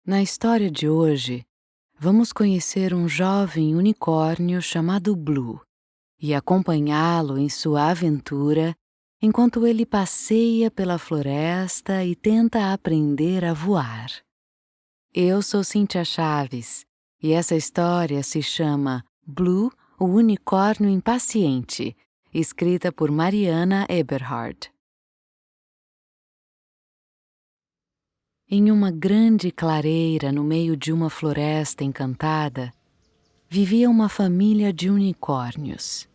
Na história de hoje, vamos conhecer um jovem unicórnio chamado Blue e acompanhá-lo em sua aventura enquanto ele passeia pela floresta e tenta aprender a voar. Eu sou Cíntia Chaves e essa história se chama Blue, o Unicórnio Impaciente, escrita por Mariana Eberhard. Em uma grande clareira no meio de uma floresta encantada, vivia uma família de unicórnios.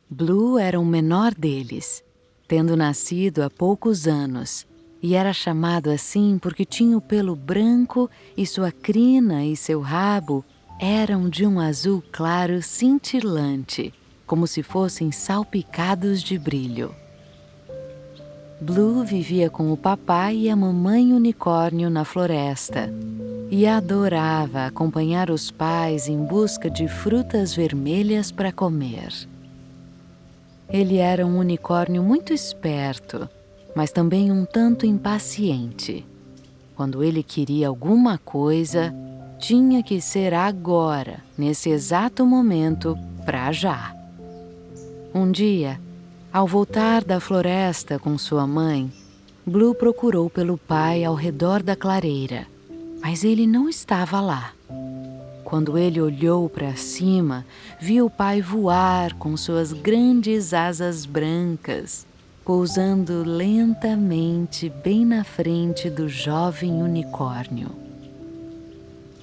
Blue era o menor deles, tendo nascido há poucos anos, e era chamado assim porque tinha o pelo branco e sua crina e seu rabo eram de um azul claro cintilante, como se fossem salpicados de brilho. Blue vivia com o papai e a mamãe unicórnio na floresta e adorava acompanhar os pais em busca de frutas vermelhas para comer. Ele era um unicórnio muito esperto, mas também um tanto impaciente. Quando ele queria alguma coisa, tinha que ser agora, nesse exato momento, para já. Um dia, ao voltar da floresta com sua mãe, Blue procurou pelo pai ao redor da clareira, mas ele não estava lá. Quando ele olhou para cima, viu o pai voar com suas grandes asas brancas, pousando lentamente bem na frente do jovem unicórnio.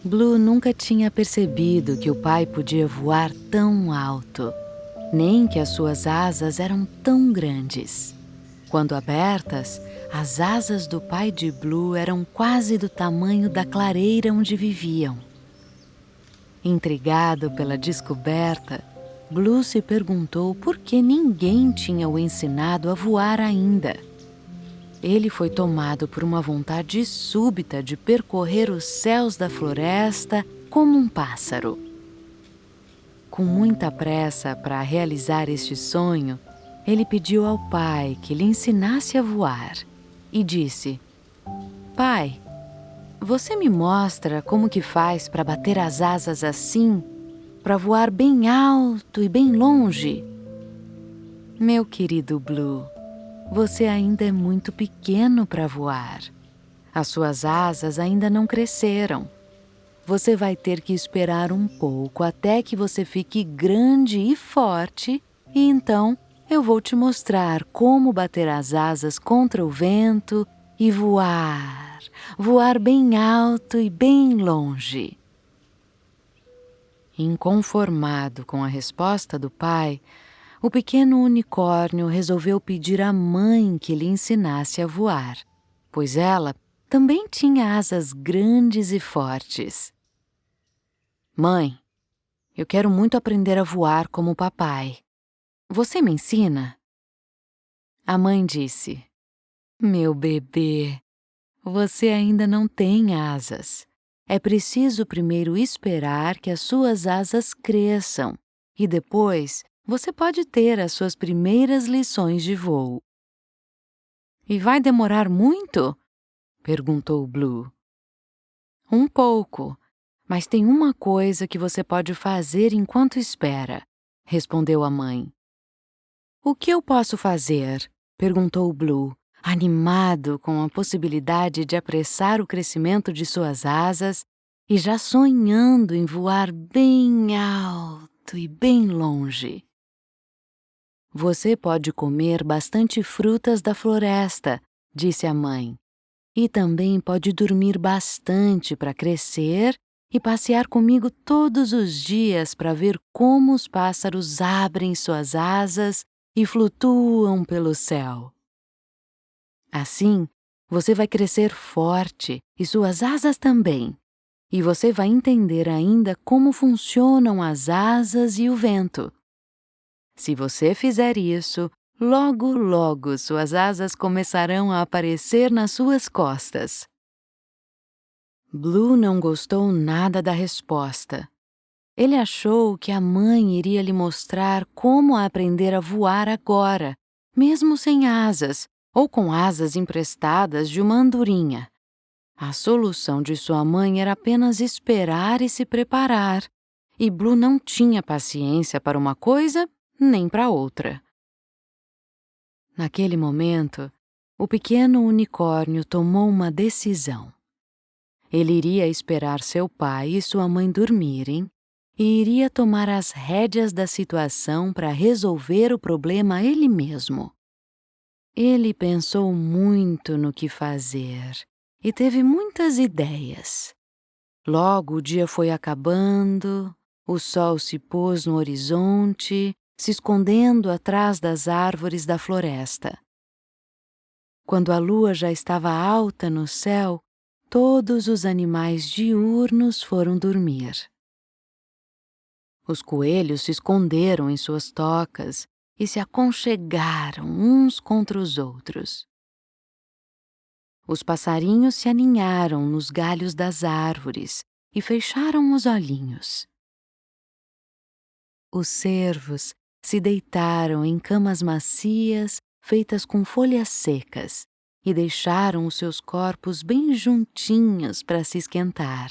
Blue nunca tinha percebido que o pai podia voar tão alto, nem que as suas asas eram tão grandes. Quando abertas, as asas do pai de Blue eram quase do tamanho da clareira onde viviam. Intrigado pela descoberta, Blue se perguntou por que ninguém tinha o ensinado a voar ainda. Ele foi tomado por uma vontade súbita de percorrer os céus da floresta como um pássaro. Com muita pressa para realizar este sonho, ele pediu ao pai que lhe ensinasse a voar e disse: "Pai, você me mostra como que faz para bater as asas assim, para voar bem alto e bem longe?" "Meu querido Blue, você ainda é muito pequeno para voar. As suas asas ainda não cresceram. Você vai ter que esperar um pouco até que você fique grande e forte, e então eu vou te mostrar como bater as asas contra o vento e voar, voar bem alto e bem longe." Inconformado com a resposta do pai, o pequeno unicórnio resolveu pedir à mãe que lhe ensinasse a voar, pois ela também tinha asas grandes e fortes. "Mãe, eu quero muito aprender a voar como o papai. Você me ensina?" A mãe disse: "Meu bebê, você ainda não tem asas. É preciso primeiro esperar que as suas asas cresçam e depois você pode ter as suas primeiras lições de voo." "E vai demorar muito?" perguntou Blue. "Um pouco, mas tem uma coisa que você pode fazer enquanto espera", respondeu a mãe. "O que eu posso fazer?" perguntou Blue, animado com a possibilidade de apressar o crescimento de suas asas e já sonhando em voar bem alto e bem longe. "Você pode comer bastante frutas da floresta", disse a mãe, "e também pode dormir bastante para crescer e passear comigo todos os dias para ver como os pássaros abrem suas asas e flutuam pelo céu. Assim, você vai crescer forte e suas asas também, e você vai entender ainda como funcionam as asas e o vento. Se você fizer isso, logo, logo suas asas começarão a aparecer nas suas costas." Blue não gostou nada da resposta. Ele achou que a mãe iria lhe mostrar como aprender a voar agora, mesmo sem asas, ou com asas emprestadas de uma andorinha. A solução de sua mãe era apenas esperar e se preparar, e Blue não tinha paciência para uma coisa nem para outra. Naquele momento, o pequeno unicórnio tomou uma decisão. Ele iria esperar seu pai e sua mãe dormirem e iria tomar as rédeas da situação para resolver o problema ele mesmo. Ele pensou muito no que fazer e teve muitas ideias. Logo o dia foi acabando, o sol se pôs no horizonte, se escondendo atrás das árvores da floresta. Quando a lua já estava alta no céu, todos os animais diurnos foram dormir. Os coelhos se esconderam em suas tocas e se aconchegaram uns contra os outros. Os passarinhos se aninharam nos galhos das árvores e fecharam os olhinhos. Os cervos se deitaram em camas macias feitas com folhas secas e deixaram os seus corpos bem juntinhos para se esquentar.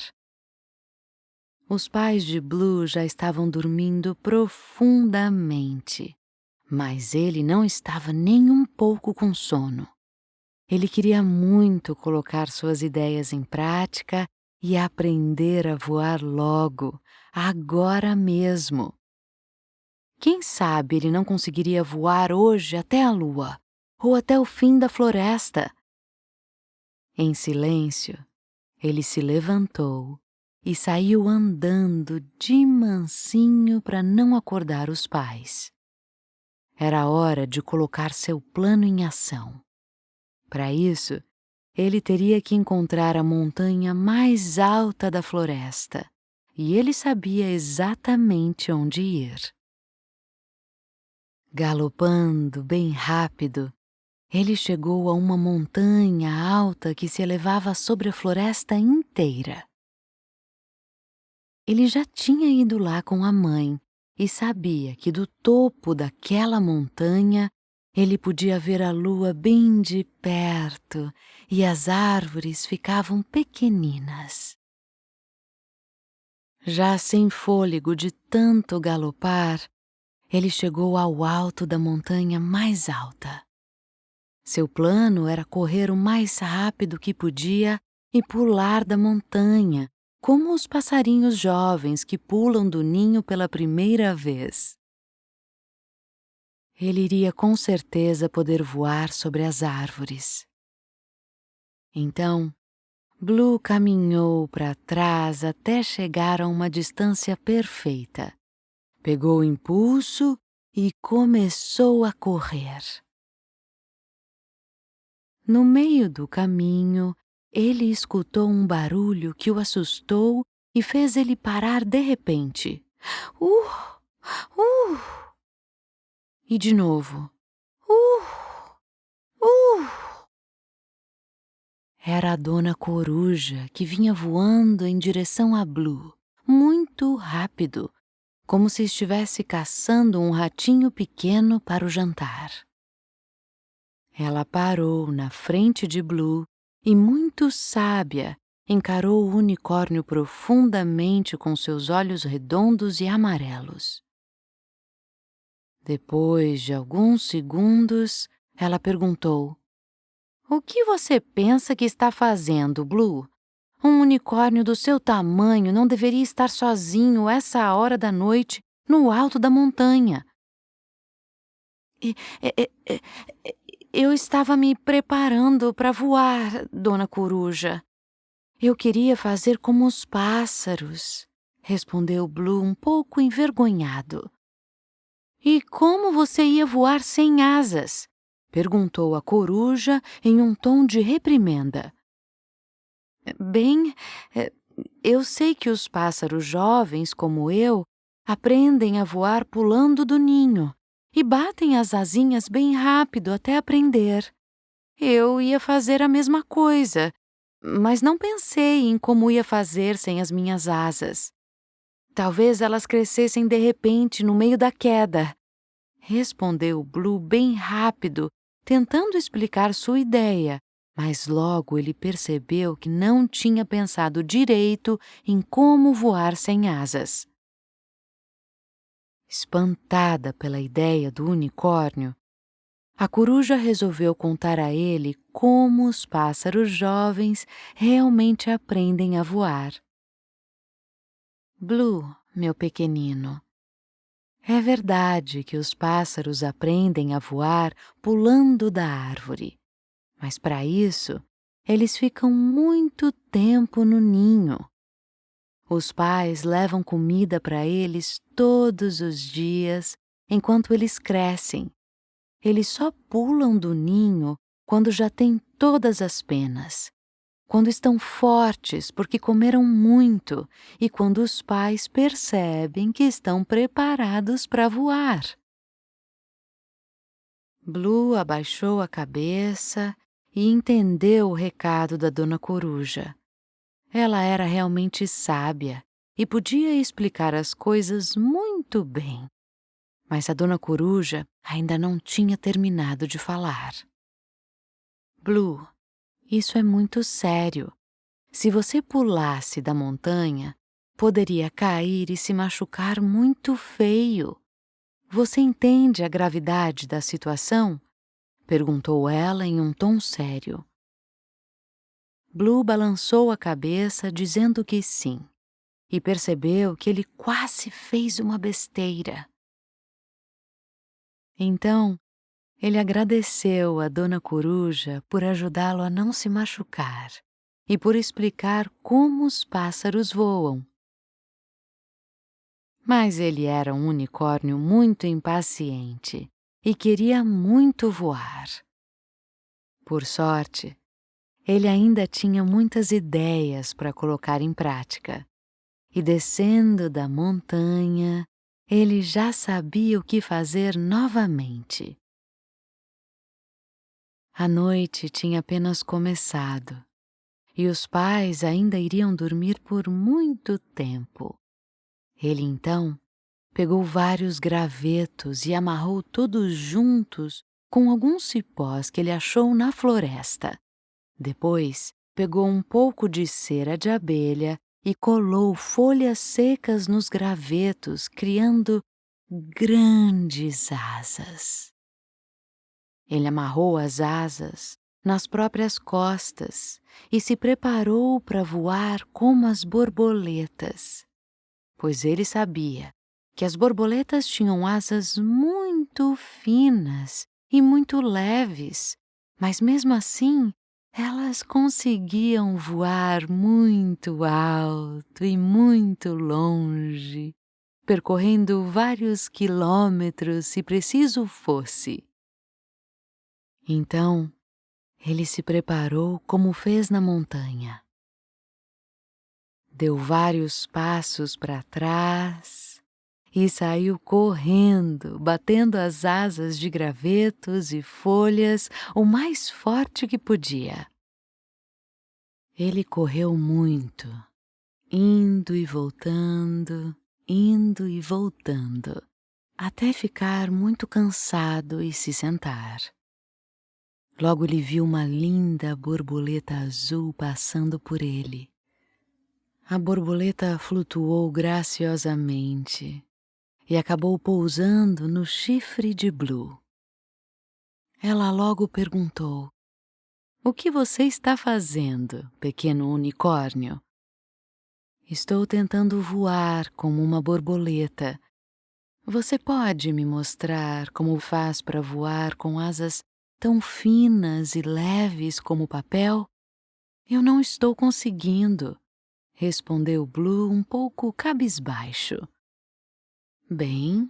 Os pais de Blue já estavam dormindo profundamente, mas ele não estava nem um pouco com sono. Ele queria muito colocar suas ideias em prática e aprender a voar logo, agora mesmo. Quem sabe ele não conseguiria voar hoje até a lua, ou até o fim da floresta. Em silêncio, ele se levantou e saiu andando de mansinho para não acordar os pais. Era hora de colocar seu plano em ação. Para isso, ele teria que encontrar a montanha mais alta da floresta, e ele sabia exatamente onde ir. Galopando bem rápido, ele chegou a uma montanha alta que se elevava sobre a floresta inteira. Ele já tinha ido lá com a mãe e sabia que do topo daquela montanha ele podia ver a lua bem de perto e as árvores ficavam pequeninas. Já sem fôlego de tanto galopar, ele chegou ao alto da montanha mais alta. Seu plano era correr o mais rápido que podia e pular da montanha, como os passarinhos jovens que pulam do ninho pela primeira vez. Ele iria com certeza poder voar sobre as árvores. Então, Blue caminhou para trás até chegar a uma distância perfeita. Pegou o impulso e começou a correr. No meio do caminho, ele escutou um barulho que o assustou e fez ele parar de repente. Uh! E de novo. Era a Dona Coruja que vinha voando em direção a Blue, muito rápido, como se estivesse caçando um ratinho pequeno para o jantar. Ela parou na frente de Blue e, muito sábia, encarou o unicórnio profundamente com seus olhos redondos e amarelos. Depois de alguns segundos, ela perguntou: "O que você pensa que está fazendo, Blue? Um unicórnio do seu tamanho não deveria estar sozinho essa hora da noite no alto da montanha." E, e, e, Eu estava me preparando para voar, Dona Coruja. Eu queria fazer como os pássaros, respondeu Blue um pouco envergonhado. E como você ia voar sem asas? Perguntou a coruja em um tom de reprimenda. Bem, eu sei que os pássaros jovens como eu aprendem a voar pulando do ninho e batem as asinhas bem rápido até aprender. Eu ia fazer a mesma coisa, mas não pensei em como ia fazer sem as minhas asas. Talvez elas crescessem de repente no meio da queda, respondeu Blue bem rápido, tentando explicar sua ideia, Mas logo ele percebeu que não tinha pensado direito em como voar sem asas. Espantada pela ideia do unicórnio, a coruja resolveu contar a ele como os pássaros jovens realmente aprendem a voar. Blue, meu pequenino, é verdade que os pássaros aprendem a voar pulando da árvore, mas para isso eles ficam muito tempo no ninho. Os pais levam comida para eles todos os dias enquanto eles crescem. Eles só pulam do ninho quando já têm todas as penas, quando estão fortes porque comeram muito e quando os pais percebem que estão preparados para voar. Blue abaixou a cabeça e entendeu o recado da Dona Coruja. Ela era realmente sábia e podia explicar as coisas muito bem. Mas a Dona Coruja ainda não tinha terminado de falar. Blue, isso é muito sério. Se você pulasse da montanha, poderia cair e se machucar muito feio. Você entende a gravidade da situação? Perguntou ela em um tom sério. Blue balançou a cabeça dizendo que sim, e percebeu que ele quase fez uma besteira. Então, ele agradeceu a Dona Coruja por ajudá-lo a não se machucar e por explicar como os pássaros voam. Mas ele era um unicórnio muito impaciente e queria muito voar. Por sorte, ele ainda tinha muitas ideias para colocar em prática. E descendo da montanha, ele já sabia o que fazer novamente. A noite tinha apenas começado e os pais ainda iriam dormir por muito tempo. Ele então pegou vários gravetos e amarrou todos juntos com alguns cipós que ele achou na floresta. Depois, pegou um pouco de cera de abelha e colou folhas secas nos gravetos, criando grandes asas. Ele amarrou as asas nas próprias costas e se preparou para voar como as borboletas, pois ele sabia que as borboletas tinham asas muito finas e muito leves, mas mesmo assim elas conseguiam voar muito alto e muito longe, percorrendo vários quilômetros se preciso fosse. Então, ele se preparou como fez na montanha. Deu vários passos para trás e saiu correndo, batendo as asas de gravetos e folhas o mais forte que podia. Ele correu muito, indo e voltando, até ficar muito cansado e se sentar. Logo ele viu uma linda borboleta azul passando por ele. A borboleta flutuou graciosamente e acabou pousando no chifre de Blue. Ela logo perguntou: "O que você está fazendo, pequeno unicórnio?" "Estou tentando voar como uma borboleta. Você pode me mostrar como faz para voar com asas tão finas e leves como papel?" "Eu não estou conseguindo", respondeu Blue um pouco cabisbaixo. "Bem,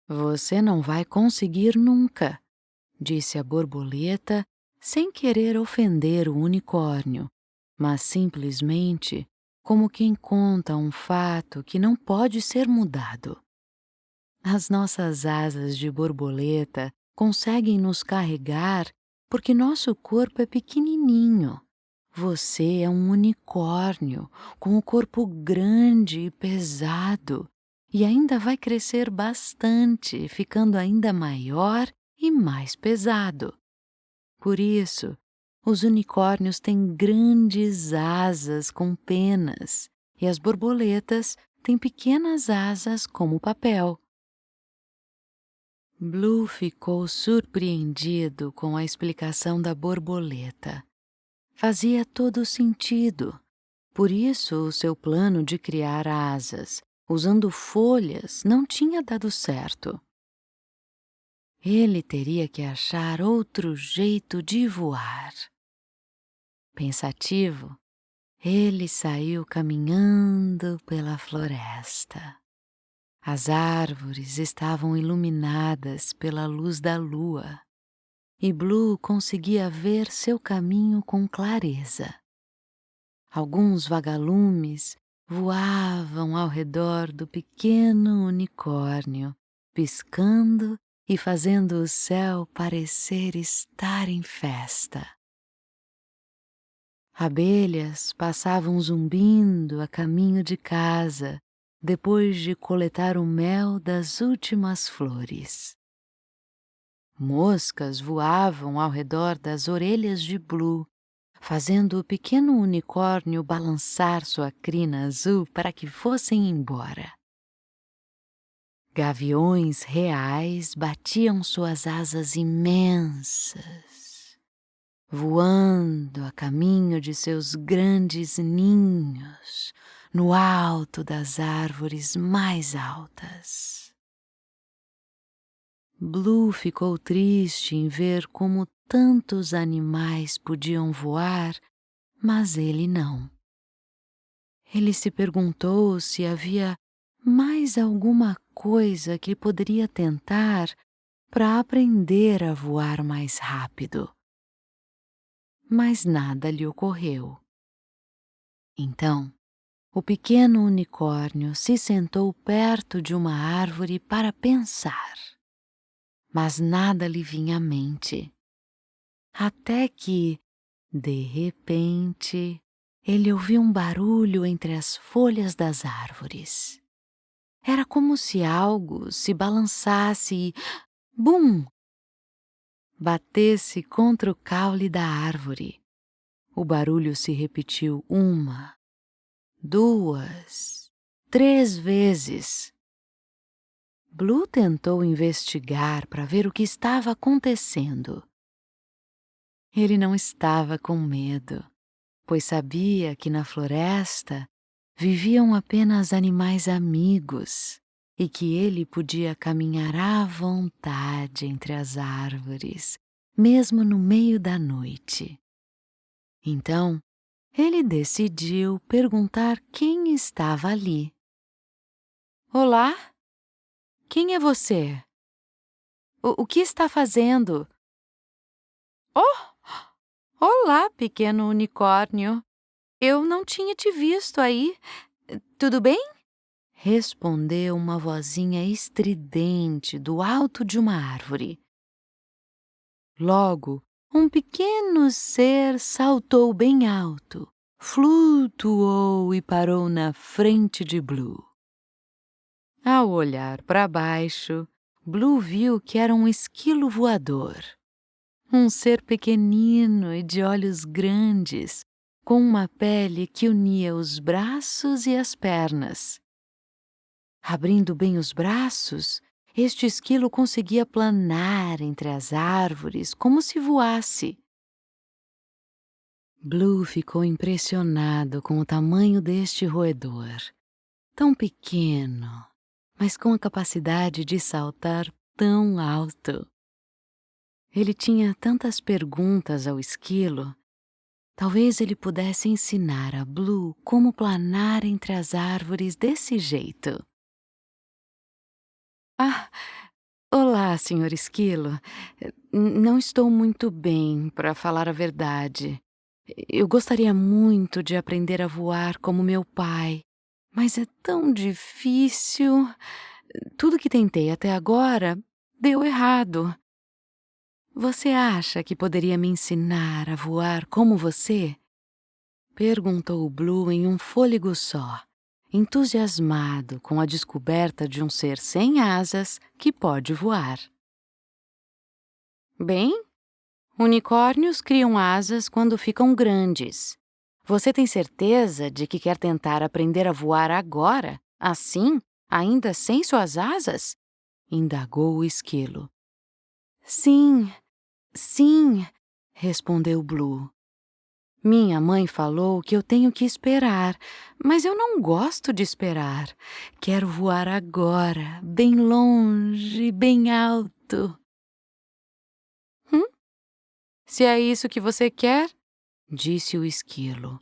você não vai conseguir nunca", disse a borboleta, sem querer ofender o unicórnio, mas simplesmente como quem conta um fato que não pode ser mudado. As nossas asas de borboleta conseguem nos carregar porque nosso corpo é pequenininho. Você é um unicórnio com o corpo grande e pesado e ainda vai crescer bastante, ficando ainda maior e mais pesado. Por isso, os unicórnios têm grandes asas com penas e as borboletas têm pequenas asas como papel. Blue ficou surpreendido com a explicação da borboleta. Fazia todo sentido. Por isso, o seu plano de criar asas, usando folhas, não tinha dado certo. Ele teria que achar outro jeito de voar. Pensativo, ele saiu caminhando pela floresta. As árvores estavam iluminadas pela luz da lua e Blue conseguia ver seu caminho com clareza. Alguns vagalumes voavam ao redor do pequeno unicórnio, piscando e fazendo o céu parecer estar em festa. Abelhas passavam zumbindo a caminho de casa, depois de coletar o mel das últimas flores. Moscas voavam ao redor das orelhas de Blue, fazendo o pequeno unicórnio balançar sua crina azul para que fossem embora. Gaviões reais batiam suas asas imensas, voando a caminho de seus grandes ninhos no alto das árvores mais altas. Blue ficou triste em ver como tantos animais podiam voar, mas ele não. Ele se perguntou se havia mais alguma coisa que poderia tentar para aprender a voar mais rápido. Mas nada lhe ocorreu. Então, o pequeno unicórnio se sentou perto de uma árvore para pensar. Mas nada lhe vinha à mente. Até que, de repente, ele ouviu um barulho entre as folhas das árvores. Era como se algo se balançasse e, bum! Batesse contra o caule da árvore. O barulho se repetiu 1, 2, 3 vezes. Blue tentou investigar para ver o que estava acontecendo. Ele não estava com medo, pois sabia que na floresta viviam apenas animais amigos e que ele podia caminhar à vontade entre as árvores, mesmo no meio da noite. Então, ele decidiu perguntar quem estava ali. Olá? Quem é você? O que está fazendo? Oh! Olá, pequeno unicórnio. Eu não tinha te visto aí. Tudo bem? Respondeu uma vozinha estridente do alto de uma árvore. Logo, um pequeno ser saltou bem alto, flutuou e parou na frente de Blue. Ao olhar para baixo, Blue viu que era um esquilo voador. Um ser pequenino e de olhos grandes, com uma pele que unia os braços e as pernas. Abrindo bem os braços, este esquilo conseguia planar entre as árvores como se voasse. Blue ficou impressionado com o tamanho deste roedor, tão pequeno, mas com a capacidade de saltar tão alto. Ele tinha tantas perguntas ao esquilo. Talvez ele pudesse ensinar a Blue como planar entre as árvores desse jeito. Ah, olá, senhor esquilo. Não estou muito bem, para falar a verdade. Eu gostaria muito de aprender a voar como meu pai, mas é tão difícil. Tudo que tentei até agora deu errado. Você acha que poderia me ensinar a voar como você? Perguntou Blue em um fôlego só, entusiasmado com a descoberta de um ser sem asas que pode voar. Bem, Unicórnios criam asas quando ficam grandes. Você tem certeza de que quer tentar aprender a voar agora, assim, ainda sem suas asas? Indagou o esquilo. Sim, sim, respondeu Blue. Minha mãe falou que eu tenho que esperar, mas eu não gosto de esperar. Quero voar agora, bem longe, bem alto. Hum? Se é isso que você quer, disse o esquilo,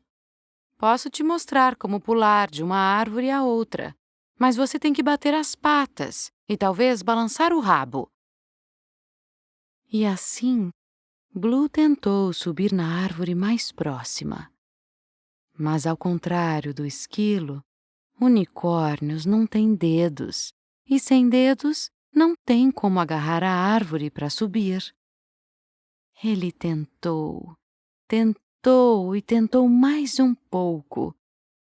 posso te mostrar como pular de uma árvore a outra, mas você tem que bater as patas e talvez balançar o rabo. E assim, Blue tentou subir na árvore mais próxima. Mas, ao contrário do esquilo, unicórnios não têm dedos, e sem dedos não tem como agarrar a árvore para subir. Ele tentou, tentou e tentou mais um pouco,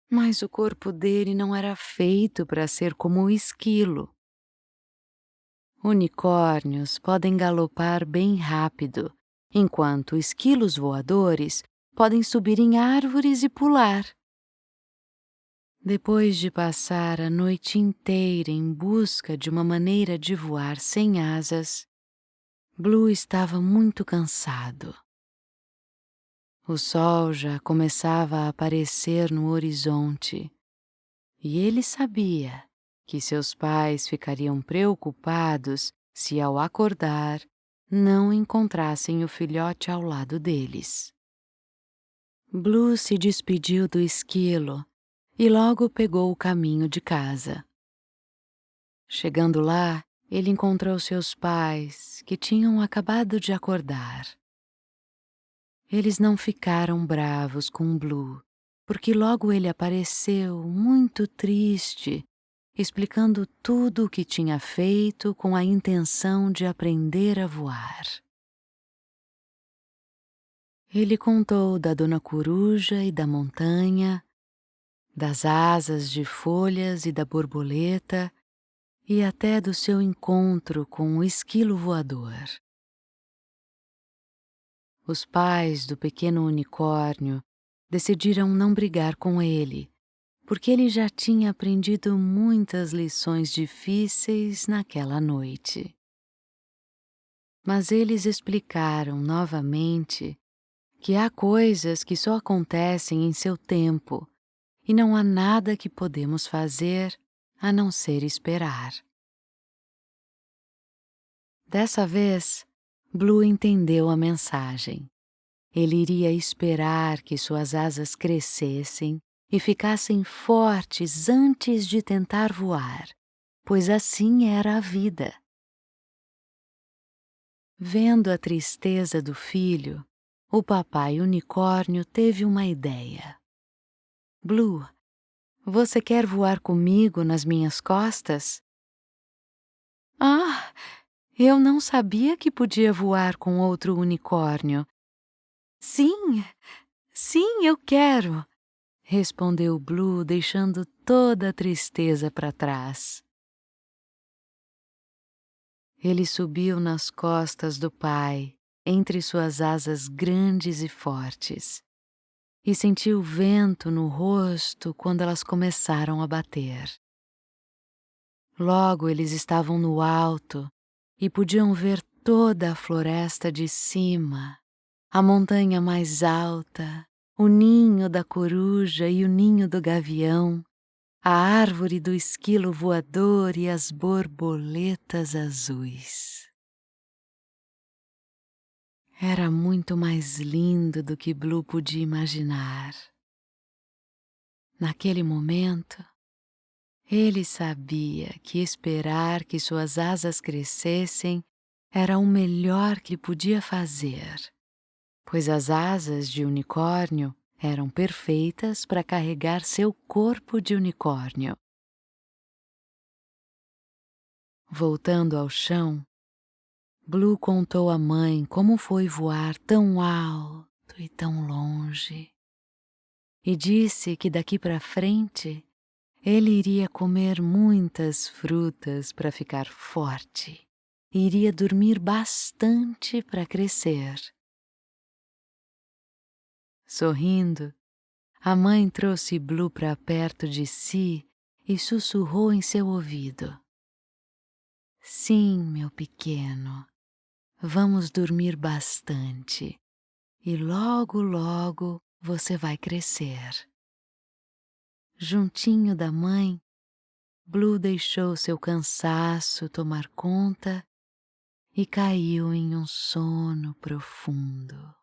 mas o corpo dele não era feito para ser como o esquilo. Unicórnios podem galopar bem rápido, enquanto esquilos voadores podem subir em árvores e pular. Depois de passar a noite inteira em busca de uma maneira de voar sem asas, Blue estava muito cansado. O sol já começava a aparecer no horizonte e ele sabia que seus pais ficariam preocupados se, ao acordar, não encontrassem o filhote ao lado deles. Blue se despediu do esquilo e logo pegou o caminho de casa. Chegando lá, ele encontrou seus pais, que tinham acabado de acordar. Eles não ficaram bravos com Blue, porque logo ele apareceu muito triste, explicando tudo o que tinha feito com a intenção de aprender a voar. Ele contou da Dona Coruja e da montanha, das asas de folhas e da borboleta, e até do seu encontro com o esquilo voador. Os pais do pequeno unicórnio decidiram não brigar com ele, porque ele já tinha aprendido muitas lições difíceis naquela noite. Mas eles explicaram novamente que há coisas que só acontecem em seu tempo e não há nada que podemos fazer a não ser esperar. Dessa vez, Blue entendeu a mensagem. Ele iria esperar que suas asas crescessem e ficassem fortes antes de tentar voar, pois assim era a vida. Vendo a tristeza do filho, o papai unicórnio teve uma ideia. Blue, você quer voar comigo nas minhas costas? Ah, eu não sabia que podia voar com outro unicórnio. Sim, sim, eu quero, respondeu Blue, deixando toda a tristeza para trás. Ele subiu nas costas do pai, entre suas asas grandes e fortes, e sentiu o vento no rosto quando elas começaram a bater. Logo eles estavam no alto e podiam ver toda a floresta de cima, a montanha mais alta, o ninho da coruja e o ninho do gavião, a árvore do esquilo voador e as borboletas azuis. Era muito mais lindo do que Blue podia imaginar. Naquele momento, ele sabia que esperar que suas asas crescessem era o melhor que podia fazer, pois as asas de unicórnio eram perfeitas para carregar seu corpo de unicórnio. Voltando ao chão, Blue contou à mãe como foi voar tão alto e tão longe, e disse que daqui para frente ele iria comer muitas frutas para ficar forte e iria dormir bastante para crescer. Sorrindo, a mãe trouxe Blue para perto de si e sussurrou em seu ouvido: Sim, meu pequeno, vamos dormir bastante e logo, logo você vai crescer. Juntinho da mãe, Blue deixou seu cansaço tomar conta e caiu em um sono profundo.